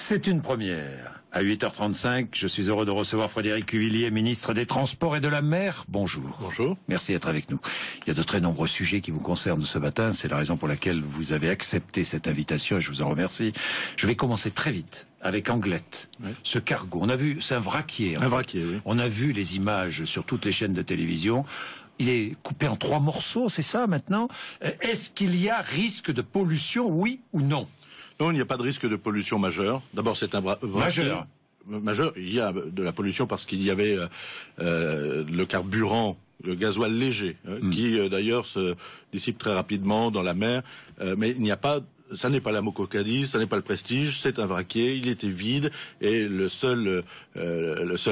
C'est une première. À 8h35, je suis heureux de recevoir Frédéric Cuvillier, ministre des Transports et de la Mer. Bonjour. Bonjour. Merci d'être avec nous. Il y a de très nombreux sujets qui vous concernent ce matin. C'est la raison pour laquelle vous avez accepté cette invitation et je vous en remercie. Je vais commencer très vite avec Anglette. Oui. Ce cargo, on a vu, c'est un vraquier. Un vraquier, oui. On a vu les images sur toutes les chaînes de télévision. Il est coupé en 3 morceaux, c'est ça maintenant? Est-ce qu'il y a risque de pollution, oui ou non? Non, il n'y a pas de risque de pollution majeure. D'abord, c'est un majeur. Majeur. Il y a de la pollution parce qu'il y avait le carburant, le gasoil léger, qui d'ailleurs se dissipe très rapidement dans la mer. Mais il n'y a pas. Ça n'est pas la Mococadie, ça n'est pas le Prestige, c'est un vraquier, il était vide et le seul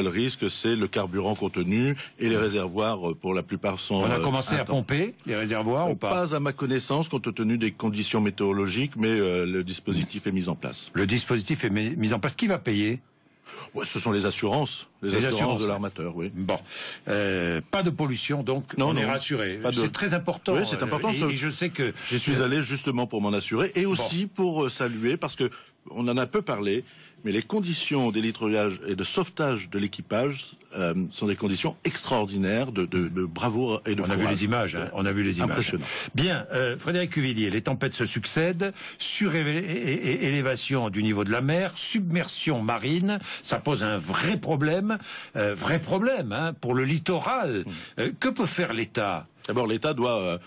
risque c'est le carburant contenu et les réservoirs pour la plupart sont. On a commencé à pomper les réservoirs ou pas? Pas à ma connaissance compte tenu des conditions météorologiques, mais le dispositif est mis en place. Le dispositif est mis en place. Qui va payer? Ouais, ce sont les assurances. Les assurances de l'armateur, oui. Bon, pas de pollution, donc on est rassuré. C'est très important. Oui, c'est important. Et je sais que j'y suis allé justement pour m'en assurer et aussi pour saluer, parce que on en a peu parlé, mais les conditions d'élitrage et de sauvetage de l'équipage sont des conditions extraordinaires de bravoure et de courage. On a vu les images, hein, on a vu les images. Impressionnant. Bien, Frédéric Cuvillier, les tempêtes se succèdent, surélévation du niveau de la mer, submersion marine, ça pose un vrai problème pour le littoral. Que peut faire l'État? D'abord, l'État doit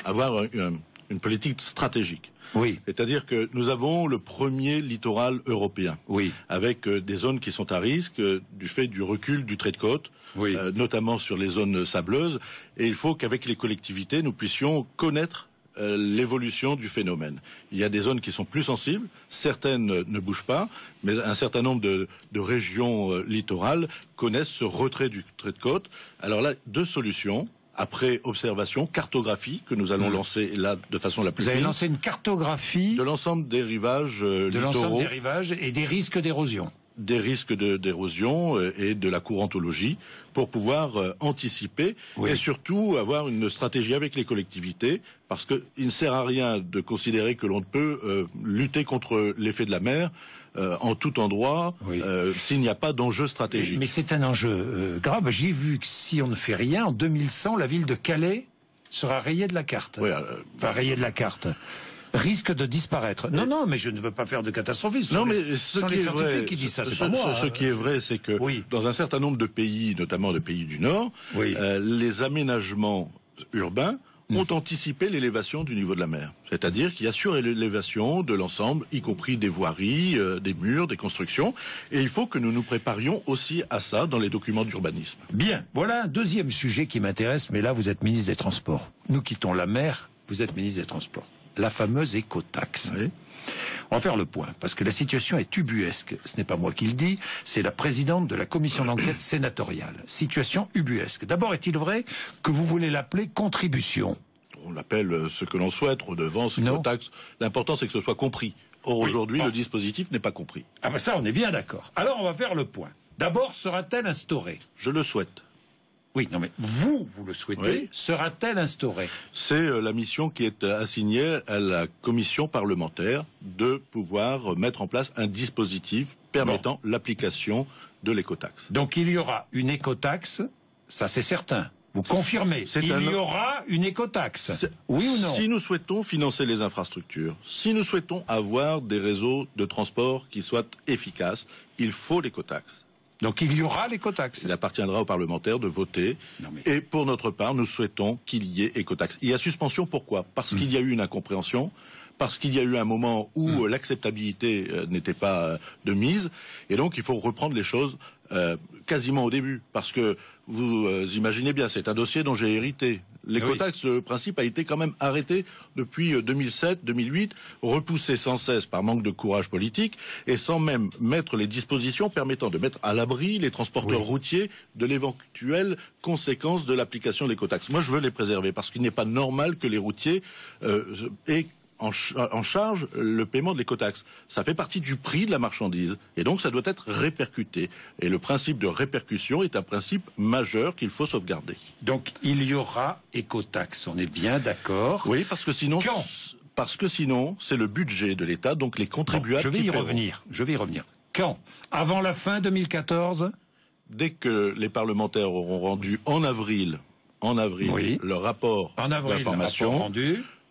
avoir une politique stratégique. Oui. C'est-à-dire que nous avons le premier littoral européen. Oui. Avec des zones qui sont à risque du fait du recul du trait de côte, oui. Notamment sur les zones sableuses. Et il faut qu'avec les collectivités, nous puissions connaître l'évolution du phénomène. Il y a des zones qui sont plus sensibles, certaines ne bougent pas, mais un certain nombre de régions littorales connaissent ce retrait du trait de côte. Alors là, 2 solutions. Après observation, cartographie que nous allons lancer là de façon la plus fine. Vous avez lancé une cartographie de l'ensemble des rivages littoraux. De l'ensemble des rivages et des risques d'érosion. Des risques d'érosion et de la courantologie pour pouvoir anticiper et surtout avoir une stratégie avec les collectivités parce qu'il ne sert à rien de considérer que l'on peut lutter contre l'effet de la mer en tout endroit s'il n'y a pas d'enjeu stratégique. Mais c'est un enjeu grave. J'ai vu que si on ne fait rien, en 2100, la ville de Calais sera rayée de la carte. Oui, enfin, rayée de la carte. Risque de disparaître. Non, mais je ne veux pas faire de catastrophisme. Non, mais ce sont les scientifiques qui disent ça, c'est pas moi. Ce qui est vrai, c'est que dans un certain nombre de pays, notamment de pays du Nord, les aménagements urbains ont anticipé l'élévation du niveau de la mer. C'est-à-dire qu'il y a surélévation de l'ensemble, y compris des voiries, des murs, des constructions. Et il faut que nous nous préparions aussi à ça dans les documents d'urbanisme. Bien, voilà un deuxième sujet qui m'intéresse, mais là vous êtes ministre des Transports. Nous quittons la mer, vous êtes ministre des Transports. La fameuse écotaxe. Oui. On va faire le point, parce que la situation est ubuesque. Ce n'est pas moi qui le dis, c'est la présidente de la commission d'enquête sénatoriale. Situation ubuesque. D'abord, est-il vrai que vous voulez l'appeler contribution? On l'appelle ce que l'on souhaite, redevance, écotaxe. L'important, c'est que ce soit compris. Or, aujourd'hui, le dispositif n'est pas compris. Ah ben ça, on est bien d'accord. Alors, on va faire le point. D'abord, sera-t-elle instaurée? Je le souhaite. Oui, non mais vous le souhaitez, sera-t-elle instaurée? C'est la mission qui est assignée à la commission parlementaire de pouvoir mettre en place un dispositif permettant l'application de l'écotaxe. Donc il y aura une écotaxe, ça c'est certain. Vous confirmez, il y aura une écotaxe. Oui ou non? Si nous souhaitons financer les infrastructures, si nous souhaitons avoir des réseaux de transport qui soient efficaces, il faut l'écotaxe. Donc il y aura l'écotaxe. Il appartiendra aux parlementaires de voter. Et pour notre part, nous souhaitons qu'il y ait écotaxe. Il y a suspension, pourquoi? Parce qu'il y a eu une incompréhension, parce qu'il y a eu un moment où l'acceptabilité n'était pas de mise. Et donc il faut reprendre les choses quasiment au début. Parce que vous imaginez bien, c'est un dossier dont j'ai hérité. L'écotaxe, le principe a été quand même arrêté depuis 2007-2008, repoussé sans cesse par manque de courage politique et sans même mettre les dispositions permettant de mettre à l'abri les transporteurs routiers de l'éventuelle conséquence de l'application de l'écotaxe. Moi, je veux les préserver parce qu'il n'est pas normal que les routiers aient en charge le paiement de l'écotaxe. Ça fait partie du prix de la marchandise et donc ça doit être répercuté. Et le principe de répercussion est un principe majeur qu'il faut sauvegarder. Donc il y aura écotaxe, on est bien d'accord. Oui, parce que sinon... Quand parce que sinon, c'est le budget de l'État, donc les contribuables. Je vais y revenir. Quand? Avant la fin 2014? Dès que les parlementaires auront rendu en avril oui, leur rapport d'information,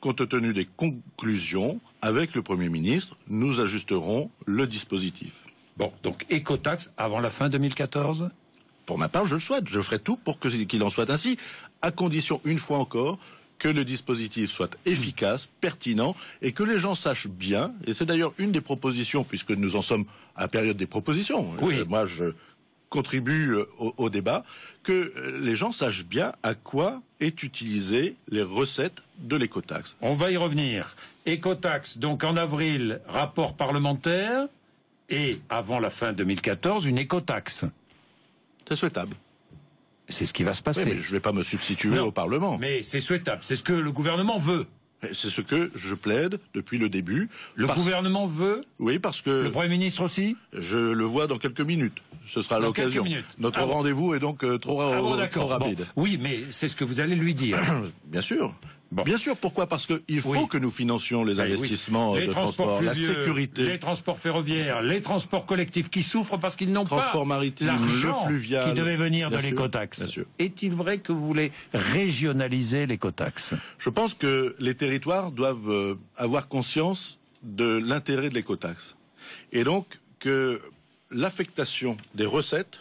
compte tenu des conclusions, avec le Premier ministre, nous ajusterons le dispositif. Bon, donc écotaxe avant la fin 2014? Pour ma part, je le souhaite. Je ferai tout pour qu'il en soit ainsi, à condition, une fois encore, que le dispositif soit efficace, pertinent, et que les gens sachent bien, et c'est d'ailleurs une des propositions, puisque nous en sommes à la période des propositions, oui. Moi je contribue au débat, que les gens sachent bien à quoi est utilisées les recettes de l'écotaxe. On va y revenir. Écotaxe, donc en avril, rapport parlementaire, et avant la fin 2014, une écotaxe. C'est souhaitable. C'est ce qui va se passer. Oui, mais je ne vais pas me substituer au Parlement. Mais c'est souhaitable, c'est ce que le gouvernement veut. C'est ce que je plaide depuis le début. Le gouvernement veut? Oui, parce que... Le Premier ministre aussi? Je le vois dans quelques minutes. Ce sera l'occasion. Notre rendez-vous est donc trop rapide. Bon. Oui, mais c'est ce que vous allez lui dire. Bien sûr. Bon. Bien sûr, pourquoi? Parce qu'il faut que nous financions les investissements de transport, la sécurité. Les transports ferroviaires, les transports collectifs qui souffrent parce qu'ils n'ont pas maritime, l'argent le fluvial, qui devait venir de l'écotaxe. Est-il vrai que vous voulez régionaliser l'écotaxe? Je pense que les territoires doivent avoir conscience de l'intérêt de l'écotaxe. Et donc que l'affectation des recettes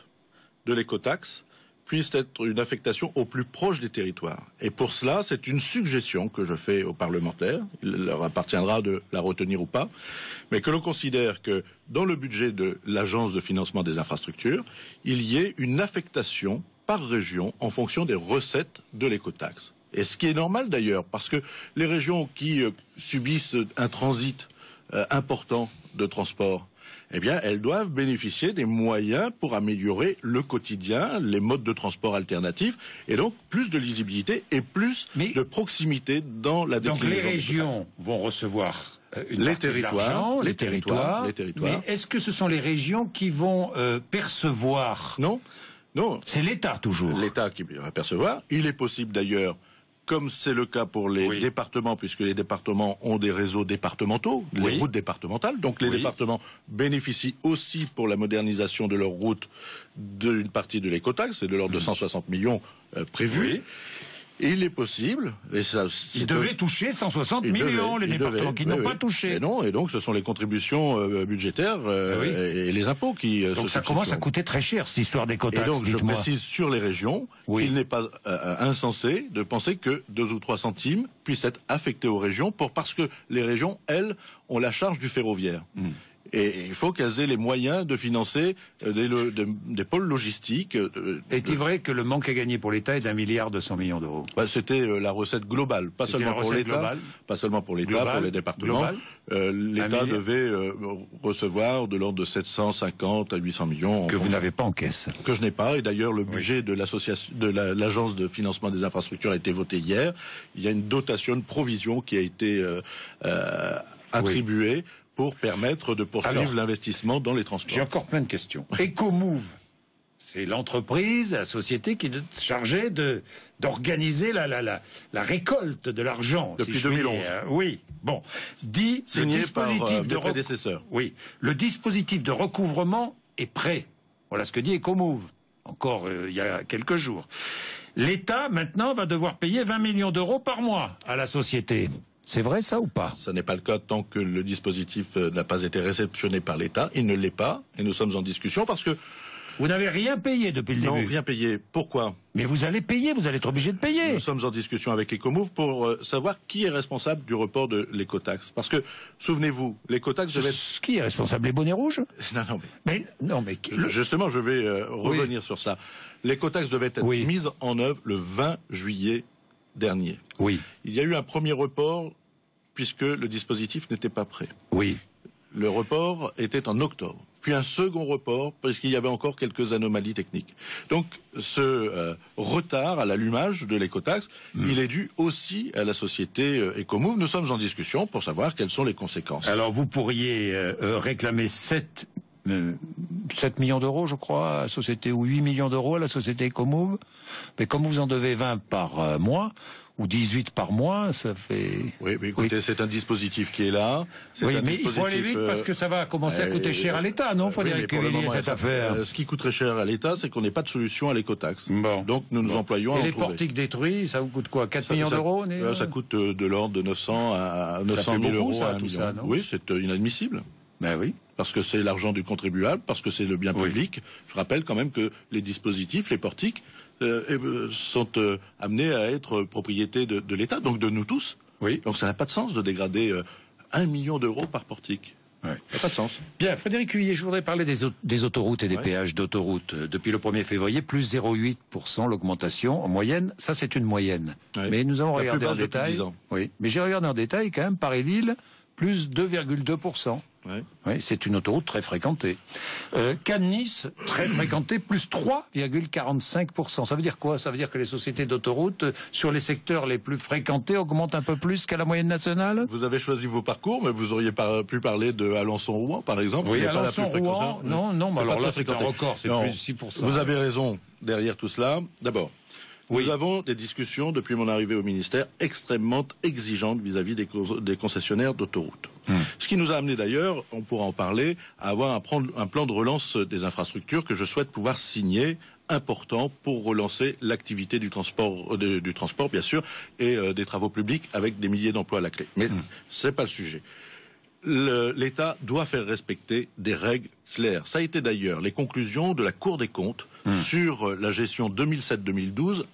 de l'écotaxe puisse être une affectation au plus proche des territoires. Et pour cela, c'est une suggestion que je fais aux parlementaires, il leur appartiendra de la retenir ou pas, mais que l'on considère que dans le budget de l'Agence de financement des infrastructures, il y ait une affectation par région en fonction des recettes de l'écotaxe. Et ce qui est normal d'ailleurs, parce que les régions qui subissent un transit important de transport, eh bien, elles doivent bénéficier des moyens pour améliorer le quotidien, les modes de transport alternatifs, et donc plus de lisibilité et plus de proximité dans la déclinaison. Donc les régions vont recevoir les territoires. Mais est-ce que ce sont les régions qui vont percevoir? Non. C'est l'État toujours. L'État qui va percevoir. Il est possible d'ailleurs, comme c'est le cas pour les départements, puisque les départements ont des réseaux départementaux, les routes départementales, donc les départements bénéficient aussi pour la modernisation de leurs routes d'une partie de l'écotaxe, c'est de l'ordre de 160 millions prévus. Et il est possible, et ça, ils devaient toucher 160 millions, les départements qui n'ont pas touché. Et non, et donc ce sont les contributions budgétaires et les impôts qui donc ça commence à coûter très cher, cette histoire d'écotaxe. Et donc je précise sur les régions, il n'est pas insensé de penser que 2 ou 3 centimes puissent être affectés aux régions parce que les régions, elles, ont la charge du ferroviaire. Et il faut qu'elles aient les moyens de financer des pôles logistiques. Est-il vrai que le manque à gagner pour l'État est d'1,2 milliard d'euros? C'était la recette globale, pas seulement pour l'État, pour les départements. L'État devait recevoir de l'ordre de 750 à 800 millions. Que vous n'avez pas en caisse. Que je n'ai pas. Et d'ailleurs, le budget de l'Agence de financement des infrastructures a été voté hier. Il y a une dotation, une provision qui a été attribuée pour permettre de poursuivre l'investissement dans les transports. J'ai encore plein de questions. Ecomove, c'est l'entreprise, la société qui est chargée d'organiser la récolte de l'argent. Depuis 2011. Oui. Bon. Signé par mes prédécesseurs. Oui. Le dispositif de recouvrement est prêt. Voilà ce que dit Ecomove. Encore il y a quelques jours. L'État, maintenant, va devoir payer 20 millions d'euros par mois à la société. C'est vrai ça ou pas? Ce n'est pas le cas tant que le dispositif n'a pas été réceptionné par l'État. Il ne l'est pas et nous sommes en discussion parce que... Vous n'avez rien payé depuis le début? Non, rien payé. Pourquoi? Mais vous allez payer, vous allez être obligé de payer. Nous sommes en discussion avec Ecomove pour savoir qui est responsable du report de l'écotaxe. Parce que, souvenez-vous, l'écotaxe devait être... Qui est responsable? Les bonnets rouges? Mais justement, je vais revenir sur ça. L'écotaxe devait être mise en œuvre le 20 juillet dernier. Oui. Il y a eu un premier report puisque le dispositif n'était pas prêt. Oui. Le report était en octobre. Puis un second report parce qu'il y avait encore quelques anomalies techniques. Donc ce retard à l'allumage de l'écotaxe, il est dû aussi à la société Ecomove. Nous sommes en discussion pour savoir quelles sont les conséquences. Alors vous pourriez réclamer 7 7 millions d'euros, je crois, à la société, ou 8 millions d'euros à la société Ecomove. Mais comme vous en devez 20 par mois, ou 18 par mois, ça fait... Oui, mais écoutez, c'est un dispositif qui est là. Oui, mais il faut aller vite parce que ça va commencer à coûter cher à l'État, non? Faut dire que cette affaire. Ce qui coûterait cher à l'État, c'est qu'on n'ait pas de solution à l'écotaxe. Bon. Donc nous nous employons à en trouver. Et les portiques détruits, ça vous coûte quoi? 4 millions d'euros? Ça coûte de l'ordre de 900 à 900 000 euros à 1 million. Ça, non? Oui, c'est inadmissible. Ben oui. Parce que c'est l'argent du contribuable, parce que c'est le bien public. Je rappelle quand même que les dispositifs, les portiques, sont amenés à être propriété de l'État, donc de nous tous. Oui. Donc ça n'a pas de sens de dégrader 1 million d'euros par portique. Ouais. Ça n'a pas de sens. Bien, Frédéric Huillet, je voudrais parler des autoroutes et des péages d'autoroutes. Depuis le 1er février, plus 0,8% l'augmentation en moyenne. Ça, c'est une moyenne. Ouais. Mais nous allons regarder en détail. Oui. Mais j'ai regardé en détail quand même Paris-Lille, plus 2,2%. Ouais. Oui, c'est une autoroute très fréquentée. Cannes-Nice, très fréquentée, plus 3,45%. Ça veut dire quoi? Ça veut dire que les sociétés d'autoroutes, sur les secteurs les plus fréquentés, augmentent un peu plus qu'à la moyenne nationale? Vous avez choisi vos parcours, mais vous auriez pu parler de Alençon-Rouen, par exemple. Oui, Alençon-Rouen, non, mais alors là, c'est un record, c'est plus de 6%. Vous avez raison derrière tout cela. D'abord, nous avons des discussions, depuis mon arrivée au ministère, extrêmement exigeantes vis-à-vis des concessionnaires d'autoroutes. Ce qui nous a amené d'ailleurs, on pourra en parler, à avoir un plan de relance des infrastructures que je souhaite pouvoir signer, important pour relancer l'activité du transport, bien sûr, et des travaux publics avec des milliers d'emplois à la clé. Mais c'est pas le sujet. L'État doit faire respecter des règles claires. Ça a été d'ailleurs les conclusions de la Cour des comptes sur la gestion 2007-2012,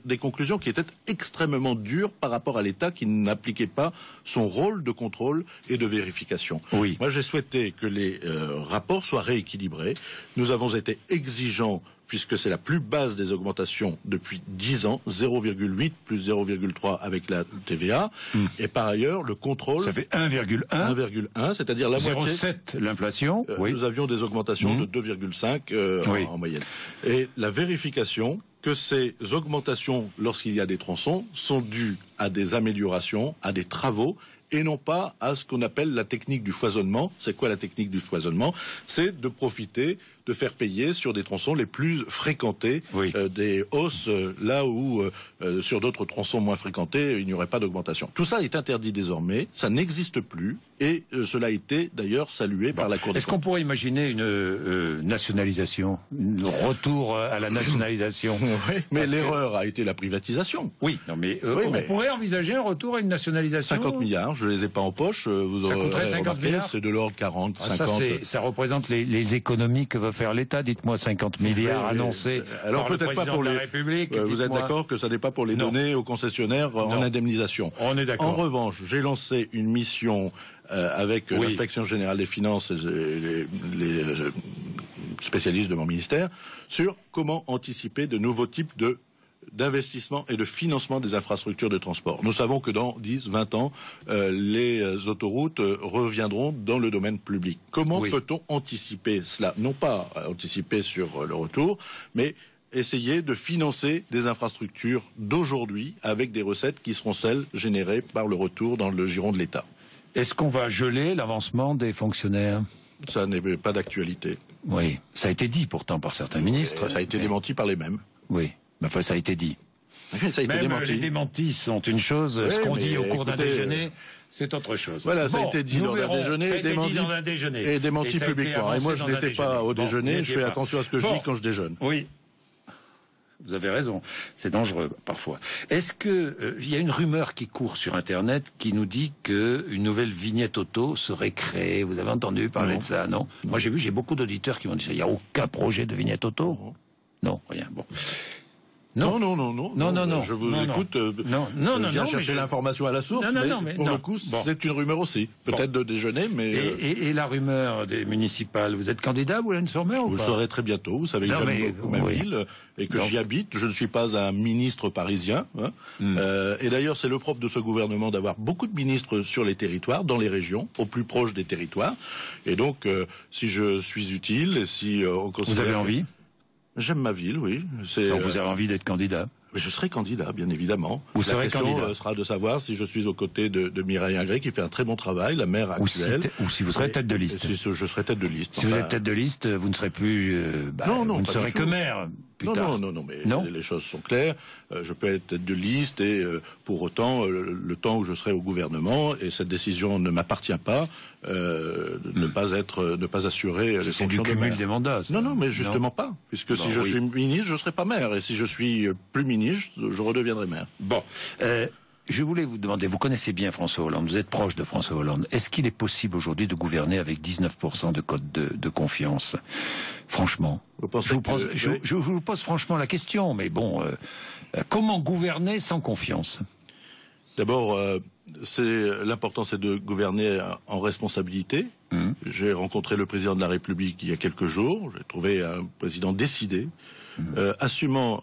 des conclusions qui étaient extrêmement dures par rapport à l'État qui n'appliquait pas son rôle de contrôle et de vérification. Oui. Moi, j'ai souhaité que les rapports soient rééquilibrés. Nous avons été exigeants puisque c'est la plus basse des augmentations depuis 10 ans, 0,8 plus 0,3 avec la TVA. Et par ailleurs, le contrôle... Ça fait 1,1. 1,1, c'est-à-dire la moitié. 0,7 l'inflation. Nous avions des augmentations de 2,5 en moyenne. Et la vérification que ces augmentations, lorsqu'il y a des tronçons, sont dues à des améliorations, à des travaux, et non pas à ce qu'on appelle la technique du foisonnement. C'est quoi la technique du foisonnement? C'est de profiter, de faire payer sur des tronçons les plus fréquentés des hausses, là où sur d'autres tronçons moins fréquentés, il n'y aurait pas d'augmentation. Tout ça est interdit désormais, ça n'existe plus, et cela a été d'ailleurs salué par la Cour des comptes. Est-ce qu'on pourrait imaginer une nationalisation, un retour à la nationalisation? Oui, mais l'erreur a été la privatisation. Oui, non mais, on pourrait envisager un retour à une nationalisation. 50 milliards, je les ai pas en poche, vous ça coûterait 50 milliards. C'est de l'ordre 40, 50. Ça représente les économies que veut faire l'État. Dites-moi 50 milliards annoncés alors par peut-être pas pour la République. Vous êtes d'accord que ça n'est pas pour les donner aux concessionnaires en indemnisation. On est d'accord. En revanche, j'ai lancé une mission avec l'Inspection générale des finances et les spécialistes de mon ministère sur comment anticiper de nouveaux types d'investissement et de financement des infrastructures de transport. Nous savons que dans 10, 20 ans, les autoroutes reviendront dans le domaine public. Comment peut-on anticiper cela? Non pas anticiper sur le retour, mais essayer de financer des infrastructures d'aujourd'hui avec des recettes qui seront celles générées par le retour dans le giron de l'État. Est-ce qu'on va geler l'avancement des fonctionnaires? Ça n'est pas d'actualité. Oui, ça a été dit pourtant par certains ministres. Ça a été démenti par les mêmes. Oui. Mais enfin, ça a été dit. Ça a été démenti. Les démentis sont une chose, ce qu'on dit au cours d'un déjeuner, c'est autre chose. Voilà, ça a été dit dans un déjeuner, et démenti publiquement. Et moi, je n'étais pas au déjeuner, je fais attention à ce que je dis quand je déjeune. Oui. Vous avez raison, c'est dangereux parfois. Est-ce que il y a une rumeur qui court sur Internet qui nous dit qu'une nouvelle vignette auto serait créée? Vous avez entendu parler de ça, non? Moi, j'ai beaucoup d'auditeurs qui m'ont dit ça. Il n'y a aucun projet de vignette auto? Non, rien. Bon. Non. Je vous écoute. Non. Chercher l'information à la source. Mais pour le coup, c'est une rumeur aussi. Peut-être de déjeuner, mais. Et la rumeur des municipales, vous êtes candidat, vous l'êtes sur mer ou pas? Vous le saurez très bientôt. Vous savez que j'aime beaucoup ma ville et que j'y habite. Je ne suis pas un ministre parisien. Et d'ailleurs, c'est le propre de ce gouvernement d'avoir beaucoup de ministres sur les territoires, dans les régions, au plus proche des territoires. Et donc, si je suis utile, et si on considère. Vous avez envie? J'aime ma ville, oui. Donc vous avez envie d'être candidat? Mais je serai candidat, bien évidemment. Vous serez candidat. La question sera de savoir si je suis aux côtés de Mireille Ingré, qui fait un très bon travail, la maire actuelle. Ou si vous serez tête de liste. Si je serai tête de liste. Si vous êtes tête de liste, vous ne serez plus... non, vous ne serez que maire. Non, mais les choses sont claires. Je peux être tête de liste et pour autant, le temps où je serai au gouvernement, et cette décision ne m'appartient pas, ne pas assurer les fonctions de maire. C'est du cumul des mandats. Ça. Non, mais justement pas. Puisque si je suis ministre, je serai pas maire. Et si je suis plus ministre, je redeviendrai maire. Bon. Je voulais vous demander, vous connaissez bien François Hollande, vous êtes proche de François Hollande. Est-ce qu'il est possible aujourd'hui de gouverner avec 19% de cote de confiance? Franchement. Je vous pose franchement la question, mais bon, comment gouverner sans confiance? D'abord, l'important c'est de gouverner en responsabilité. J'ai rencontré le président de la République il y a quelques jours, j'ai trouvé un président décidé, assumant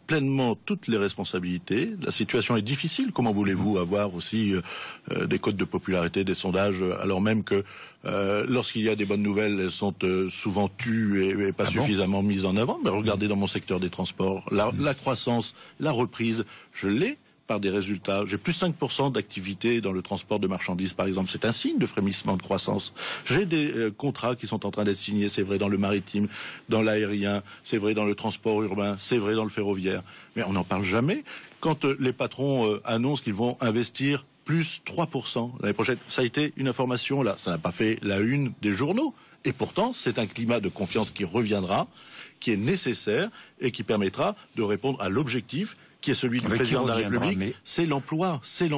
pleinement toutes les responsabilités. La situation est difficile. Comment voulez-vous avoir aussi des cotes de popularité, des sondages, alors même que lorsqu'il y a des bonnes nouvelles, elles sont souvent tues et pas suffisamment mises en avant. Mais regardez dans mon secteur des transports, la croissance, la reprise, je l'ai par des résultats. J'ai plus 5% d'activité dans le transport de marchandises, par exemple. C'est un signe de frémissement de croissance. J'ai des contrats qui sont en train d'être signés. C'est vrai dans le maritime, dans l'aérien, c'est vrai dans le transport urbain, c'est vrai dans le ferroviaire. Mais on n'en parle jamais. Quand les patrons annoncent qu'ils vont investir plus 3% l'année prochaine, ça a été une information là. Ça n'a pas fait la une des journaux. Et pourtant, c'est un climat de confiance qui reviendra, qui est nécessaire et qui permettra de répondre à l'objectif qui est celui du président de la République, c'est l'emploi, c'est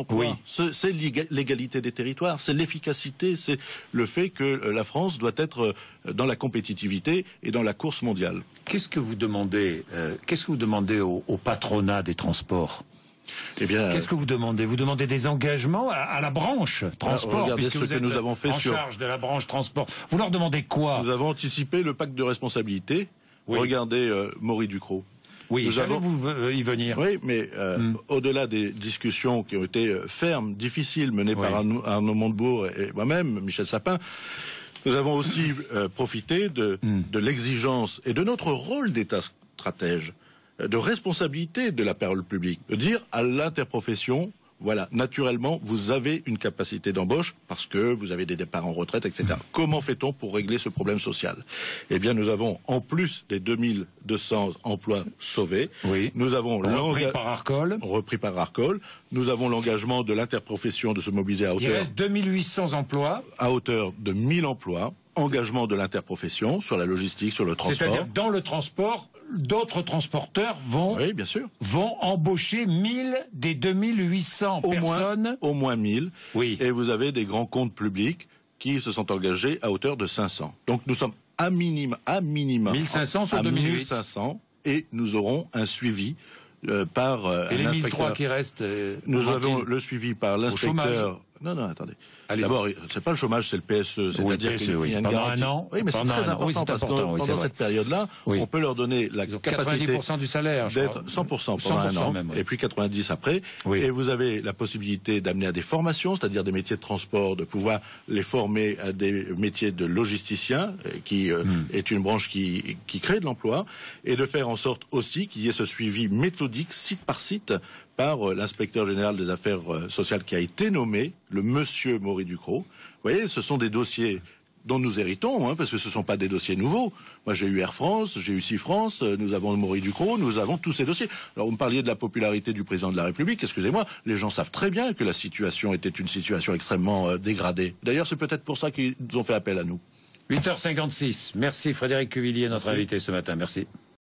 l'égalité des territoires, c'est l'efficacité, c'est le fait que la France doit être dans la compétitivité et dans la course mondiale. Qu'est-ce que vous demandez au patronat des transports? Eh bien, qu'est-ce que vous demandez? Vous demandez des engagements à la branche transport, regardez puisque vous êtes nous avons fait en charge de la branche transport. Vous leur demandez quoi? Nous avons anticipé le pacte de responsabilité. Oui. Regardez Maury Ducrot. Oui, vous y venir. Oui, mais au-delà des discussions qui ont été fermes, difficiles, menées par Arnaud Montebourg et moi-même, Michel Sapin, nous avons aussi profité de l'exigence et de notre rôle d'État stratège, de responsabilité de la parole publique, de dire à l'interprofession, voilà, naturellement, vous avez une capacité d'embauche parce que vous avez des départs en retraite, etc. Comment fait-on pour régler ce problème social? Eh bien, nous avons, en plus des 2200 emplois sauvés, nous avons repris par Arcole, nous avons l'engagement de l'interprofession de se mobiliser à hauteur... Il reste 2800 emplois. À hauteur de 1000 emplois. Engagement de l'interprofession sur la logistique, sur le transport. C'est-à-dire, dans le transport, d'autres transporteurs vont embaucher 1000 des 2800 personnes. Au moins 1000. Oui. Et vous avez des grands comptes publics qui se sont engagés à hauteur de 500. Donc nous sommes à minima 1500 sur 2008. 1500 et nous aurons un suivi par et les 1003 qui restent nous avons le suivi par l'inspecteur. Non, attendez. D'abord, c'est pas le chômage, c'est le PSE. C'est-à-dire qu'il y a une garantie. Un an. Oui, mais c'est très important parce que pendant cette période-là, on peut leur donner la capacité 90% du salaire, d'être 100% pendant un an, et puis 90 après. Et vous avez la possibilité d'amener à des formations, c'est-à-dire des métiers de transport, de pouvoir les former à des métiers de logisticiens, qui est une branche qui crée de l'emploi, et de faire en sorte aussi qu'il y ait ce suivi méthodique, site par site, par l'inspecteur général des affaires sociales qui a été nommé, le monsieur Maury Ducrot. Vous voyez, ce sont des dossiers dont nous héritons, parce que ce ne sont pas des dossiers nouveaux. Moi, j'ai eu Air France, j'ai eu SeaFrance, nous avons Maury Ducrot, nous avons tous ces dossiers. Alors, vous me parliez de la popularité du président de la République, excusez-moi, les gens savent très bien que la situation était une situation extrêmement dégradée. D'ailleurs, c'est peut-être pour ça qu'ils ont fait appel à nous. 8h56. Merci Frédéric Cuvillier, notre invité ce matin. Merci.